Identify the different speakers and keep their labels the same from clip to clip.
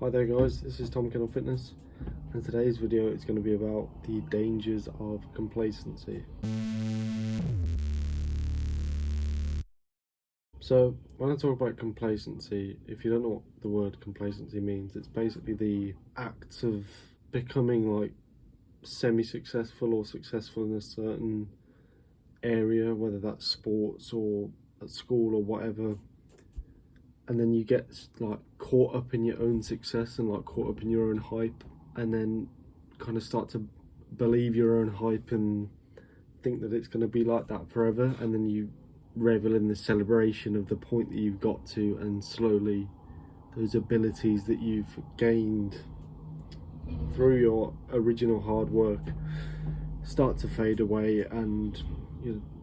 Speaker 1: Hi there guys, this is Tom Kendall Fitness, and today's video is going to be about the dangers of complacency. So when I talk about complacency, if you don't know what the word complacency means, it's basically the act of becoming like semi-successful or successful in a certain area, whether that's sports or at school or whatever, and then you get like caught up in your own success and like caught up in your own hype, and then kind of start to believe your own hype and think that it's going to be like that forever, and then you revel in the celebration of the point that you've got to, and slowly those abilities that you've gained through your original hard work start to fade away, and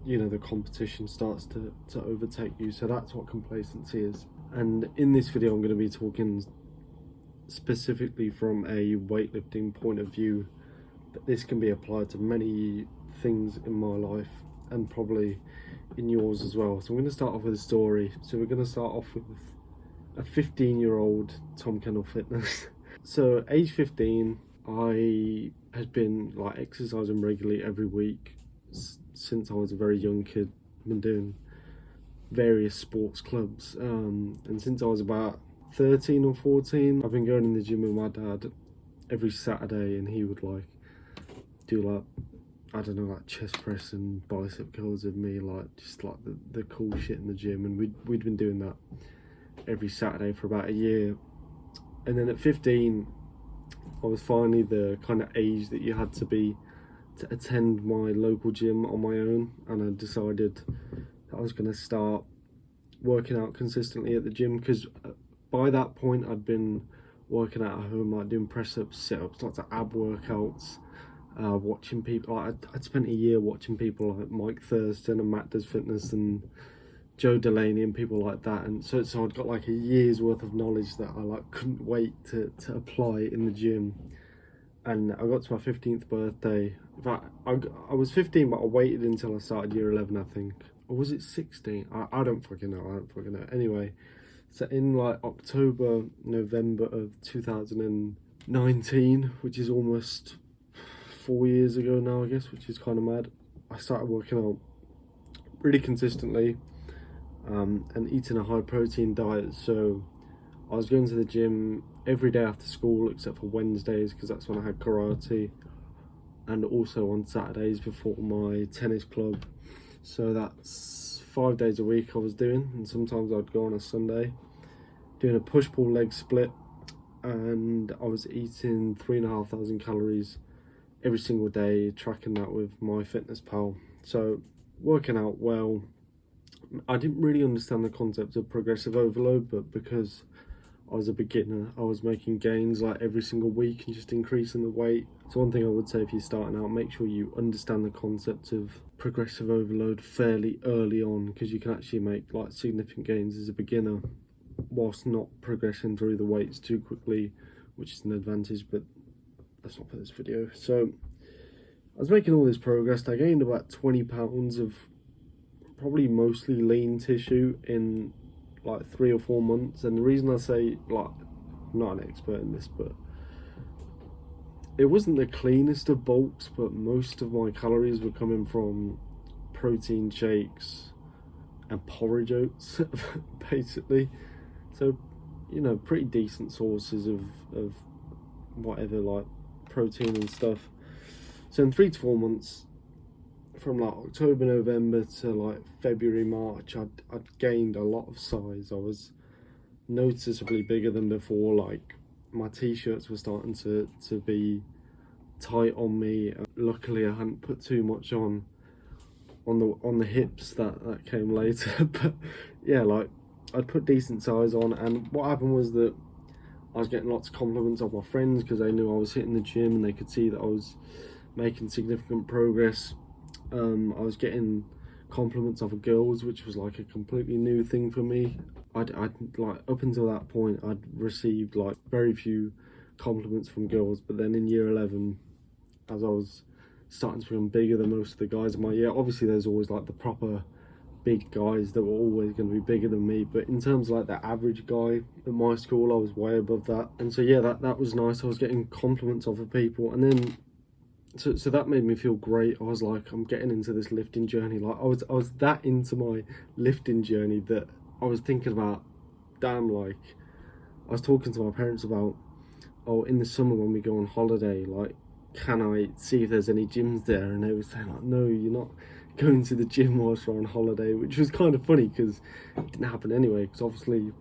Speaker 1: you know the competition starts to overtake you. So that's what complacency is. And in this video I'm going to be talking specifically from a weightlifting point of view, but this can be applied to many things in my life and probably in yours as well. So I'm going to start off with a story. So we're going to start off with a 15-year-old Tom Kendall Fitness. So age 15, I had been like exercising regularly every week since I was a very young kid. I've been doing various sports clubs, and since I was about 13 or 14, I've been going in the gym with my dad every Saturday, and he would like do like, I don't know, like chest press and bicep curls with me, like just like the cool shit in the gym. And we'd been doing that every Saturday for about a year. And then at 15, I was finally the kind of age that you had to be to attend my local gym on my own, and I decided that I was going to start working out consistently at the gym, because by that point I'd been working out at home, like doing press-ups, sit-ups, lots of ab workouts, watching people. I'd spent a year watching people like Mike Thurston and Matt Does Fitness and Joe Delaney and people like that, and so I'd got like a year's worth of knowledge that I like couldn't wait to apply in the gym. And I got to my 15th birthday. In fact, I was 15, but I waited until I started year 11, I think. Or was it 16? I don't fucking know. Anyway, so in like October, November of 2019, which is almost 4 years ago now, I guess, which is kind of mad, I started working out really consistently, and eating a high protein diet. So I was going to the gym every day after school except for Wednesdays, because that's when I had karate, and also on Saturdays before my tennis club. So that's 5 days a week I was doing, and sometimes I'd go on a Sunday doing a push-pull leg split, and I was eating 3,500 calories every single day, tracking that with MyFitnessPal. So working out well. I didn't really understand the concept of progressive overload, but because I was a beginner, I was making gains like every single week and just increasing the weight. So one thing I would say, if you're starting out, make sure you understand the concept of progressive overload fairly early on, because you can actually make like significant gains as a beginner whilst not progressing through the weights too quickly, which is an advantage, but that's not for this video. So I was making all this progress. I gained about 20 pounds of probably mostly lean tissue in like 3 or 4 months. And the reason I say, like, I'm not an expert in this, but it wasn't the cleanest of bulks, but most of my calories were coming from protein shakes and porridge oats basically. So, you know, pretty decent sources of whatever, like protein and stuff. So in 3 to 4 months, from like October, November to like February, March, I'd gained a lot of size. I was noticeably bigger than before. Like my t-shirts were starting to be tight on me. Luckily I hadn't put too much on the hips. That came later. But yeah, like I'd put decent size on, and what happened was that I was getting lots of compliments off my friends, because they knew I was hitting the gym and they could see that I was making significant progress. I was getting compliments off of girls, which was like a completely new thing for me. I'd like, up until that point, I'd received like very few compliments from girls, but then in year 11, as I was starting to become bigger than most of the guys in my year, obviously there's always like the proper big guys that were always going to be bigger than me, but in terms of like the average guy at my school, I was way above that. And so yeah, that was nice. I was getting compliments off of people, and then so that made me feel great. I was like, I'm getting into this lifting journey. Like I was that into my lifting journey that I was thinking about, damn, like I was talking to my parents about, oh, in the summer when we go on holiday, like, can I see if there's any gyms there? And they were saying like, no, you're not going to the gym whilst we're on holiday, which was kind of funny because it didn't happen anyway, because obviously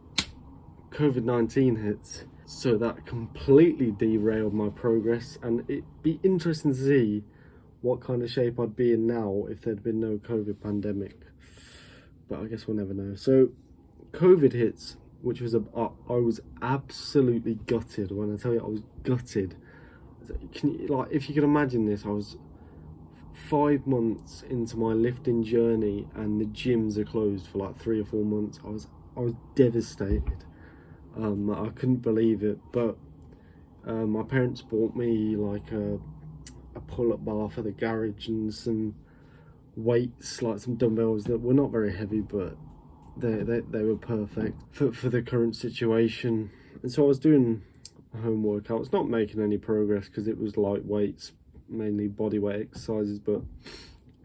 Speaker 1: COVID-19 hits, so that completely derailed my progress. And it'd be interesting to see what kind of shape I'd be in now if there'd been no COVID pandemic, but I guess we'll never know. So COVID hits, which was I was absolutely gutted. When I tell you I was gutted, like, if you can imagine this, I was 5 months into my lifting journey and the gyms are closed for like 3 or 4 months. I was devastated. I couldn't believe it, but my parents bought me like a pull-up bar for the garage and some weights, like some dumbbells that were not very heavy, but they were perfect for the current situation. And so I was doing home workouts, not making any progress because it was light weights, mainly body weight exercises, but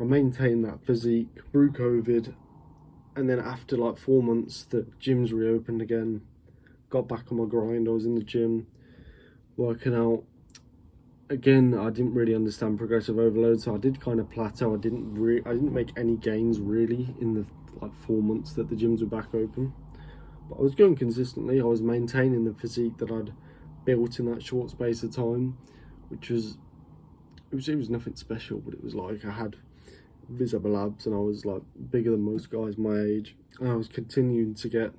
Speaker 1: I maintained that physique through COVID. And then after like 4 months, the gyms reopened again, got back on my grind. I was in the gym working out again. I didn't really understand progressive overload, so I did kind of plateau. I didn't make any gains really in the like 4 months that the gyms were back open, but I was going consistently. I was maintaining the physique that I'd built in that short space of time, which was it was nothing special, but it was like I had visible abs and I was like bigger than most guys my age, and I was continuing to get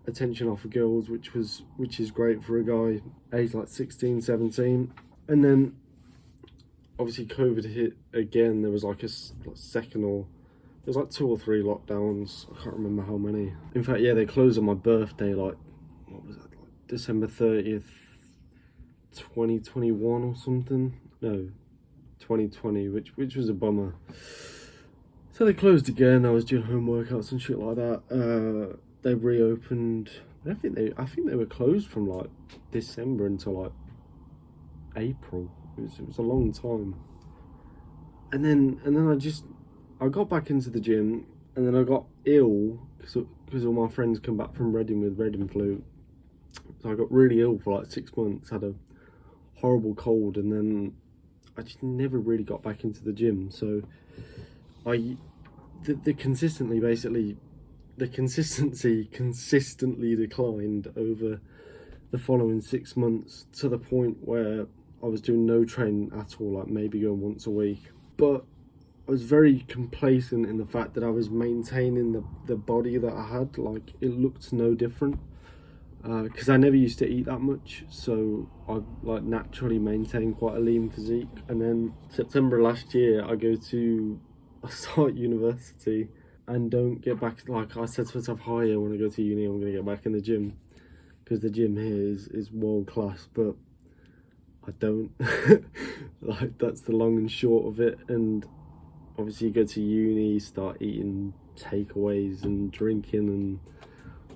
Speaker 1: attention off of girls, which is great for a guy aged like 16, 17. And then obviously COVID hit again. There was like a second, or there's like 2 or 3 lockdowns. I can't remember how many. In fact, yeah, they closed on my birthday, like, what was that, like December 30th, 2021 or something. No, 2020, which was a bummer. So they closed again. I was doing home workouts and shit like that. They reopened. I think they were closed from like December until like April. It was a long time. And then I got back into the gym, and then I got ill because all my friends come back from Reading with Reading flu. So I got really ill for like 6 months, had a horrible cold, and then I just never really got back into the gym. So the consistency consistently declined over the following 6 months, to the point where I was doing no training at all, like maybe going once a week. But I was very complacent in the fact that I was maintaining the body that I had. Like, it looked no different because I never used to eat that much, so I like naturally maintained quite a lean physique. And then September last year, I start university and don't get back. Like, I said to myself, oh yeah, when I go to uni, I'm going to get back in the gym, because the gym here is world class, but I don't. Like, that's the long and short of it. And obviously you go to uni, start eating takeaways and drinking and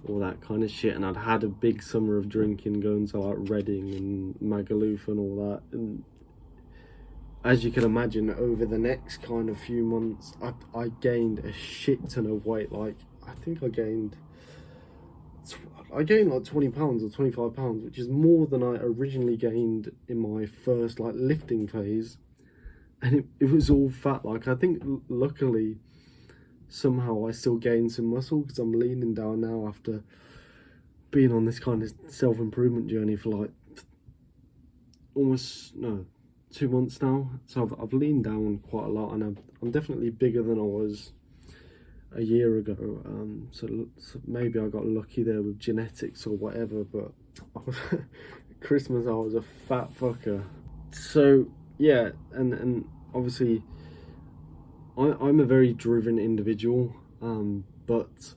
Speaker 1: all that kind of shit, and I'd had a big summer of drinking, going to like Reading and Magaluf and all that. And as you can imagine, over the next kind of few months, I gained a shit ton of weight. Like, I think I gained like 20 pounds or 25 pounds, which is more than I originally gained in my first like lifting phase. And it was all fat. Like, I think luckily somehow I still gained some muscle, because I'm leaning down now after being on this kind of self-improvement journey for like almost 2 months now. So I've leaned down quite a lot, and I'm definitely bigger than I was a year ago. So maybe I got lucky there with genetics or whatever, but Christmas I was a fat fucker. So yeah, and obviously I'm a very driven individual, but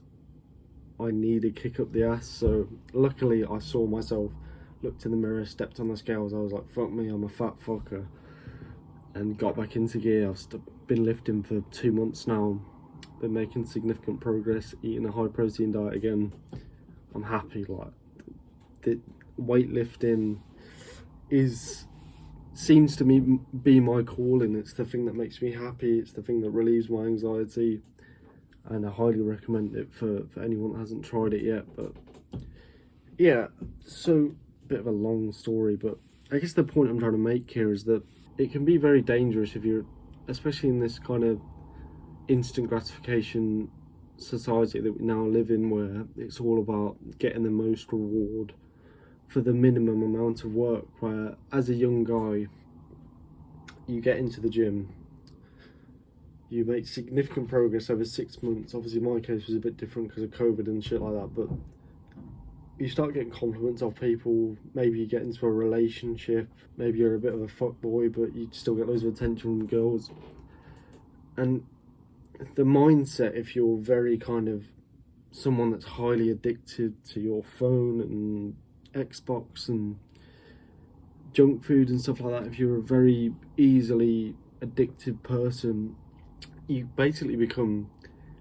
Speaker 1: I need a kick up the ass. So luckily I saw myself, looked in the mirror, stepped on the scales, I was like, fuck me, I'm a fat fucker, and got back into gear. I've been lifting for 2 months now, been making significant progress, eating a high protein diet again. I'm happy. Like, the weightlifting seems to me be my calling. It's the thing that makes me happy. It's the thing that relieves my anxiety, and I highly recommend it for anyone that hasn't tried it yet. But yeah, so bit of a long story, but I guess the point I'm trying to make here is that it can be very dangerous if you're, especially in this kind of instant gratification society that we now live in, where it's all about getting the most reward for the minimum amount of work, where as a young guy you get into the gym, you make significant progress over 6 months. Obviously my case was a bit different because of COVID and shit like that, but you start getting compliments of people, maybe you get into a relationship, maybe you're a bit of a fuckboy, but you still get loads of attention from girls. And the mindset, if you're very kind of someone that's highly addicted to your phone and Xbox and junk food and stuff like that, if you're a very easily addicted person, you basically become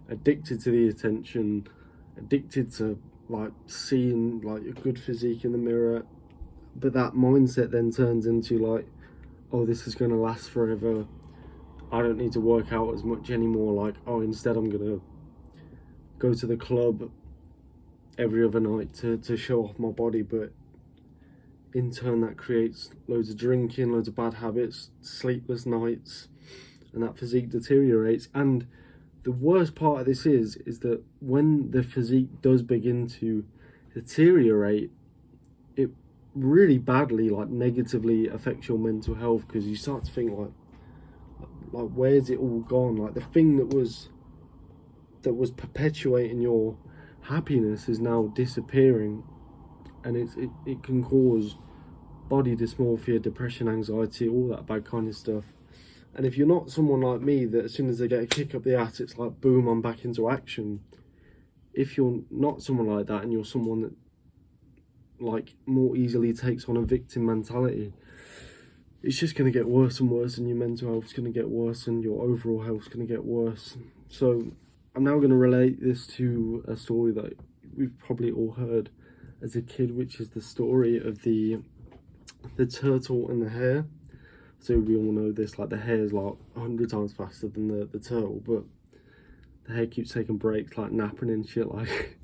Speaker 1: addicted to the attention, addicted to like seeing like a good physique in the mirror. But that mindset then turns into like, oh, this is going to last forever, I don't need to work out as much anymore. Like, oh, instead I'm going to go to the club every other night to show off my body. But in turn that creates loads of drinking, loads of bad habits, sleepless nights, and that physique deteriorates. And the worst part of this is that when the physique does begin to deteriorate, it really badly, like, negatively affects your mental health, because you start to think like where's it all gone? Like, the thing that was perpetuating your happiness is now disappearing, and it can cause body dysmorphia, depression, anxiety, all that bad kind of stuff. And if you're not someone like me that as soon as they get a kick up the ass, it's like, boom, I'm back into action. If you're not someone like that, and you're someone that like more easily takes on a victim mentality, it's just going to get worse and worse, and your mental health's going to get worse, and your overall health's going to get worse. So I'm now going to relate this to a story that we've probably all heard as a kid, which is the story of the turtle and the hare. So we all know this, like, the hare's like 100 times faster than the turtle, but the hare keeps taking breaks, like napping and shit. Like,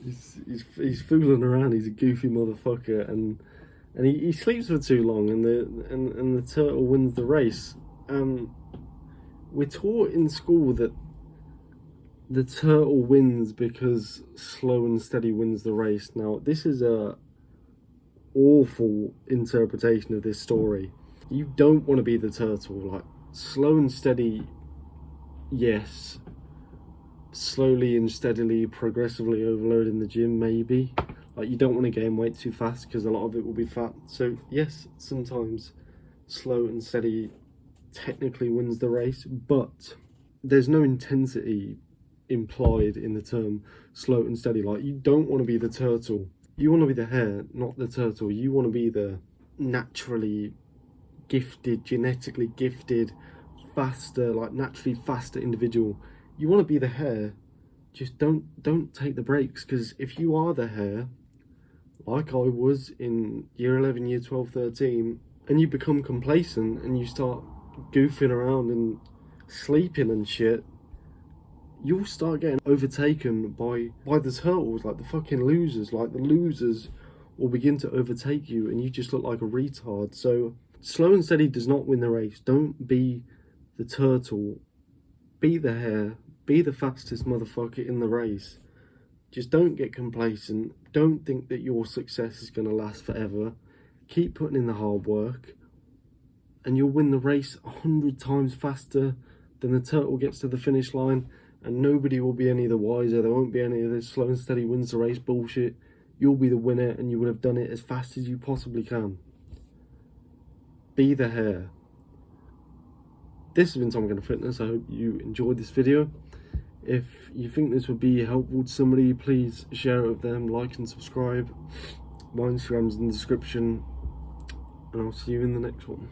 Speaker 1: he's fooling around. He's a goofy motherfucker, and he sleeps for too long, and the turtle wins the race. We're taught in school that the turtle wins because slow and steady wins the race. Now, this is a awful interpretation of this story. You don't want to be the turtle. Like, slow and steady, yes. Slowly and steadily, progressively overloading the gym, maybe. Like, you don't want to gain weight too fast because a lot of it will be fat. So yes, sometimes slow and steady technically wins the race, but there's no intensity implied in the term slow and steady. Like, you don't want to be the turtle. You want to be the hare, not the turtle. You want to be the naturally gifted, genetically gifted, faster, like naturally faster individual. You want to be the hare. Just don't take the breaks, because if you are the hare, like I was in year 11, year 12, 13, and you become complacent and you start goofing around and sleeping and shit, you'll start getting overtaken by the turtles, like the fucking losers. Like, the losers will begin to overtake you, and you just look like a retard. So slow and steady does not win the race. Don't be the turtle. Be the hare. Be the fastest motherfucker in the race. Just don't get complacent. Don't think that your success is going to last forever. Keep putting in the hard work, and you'll win the race 100 times faster than the turtle gets to the finish line, and nobody will be any the wiser. There won't be any of this slow and steady wins the race bullshit. You'll be the winner, and you would have done it as fast as you possibly can. Be the hare. This has been Tom Kendall Fitness. I hope you enjoyed this video. If you think this would be helpful to somebody, please share it with them, like and subscribe. My Instagram's in the description, and I'll see you in the next one.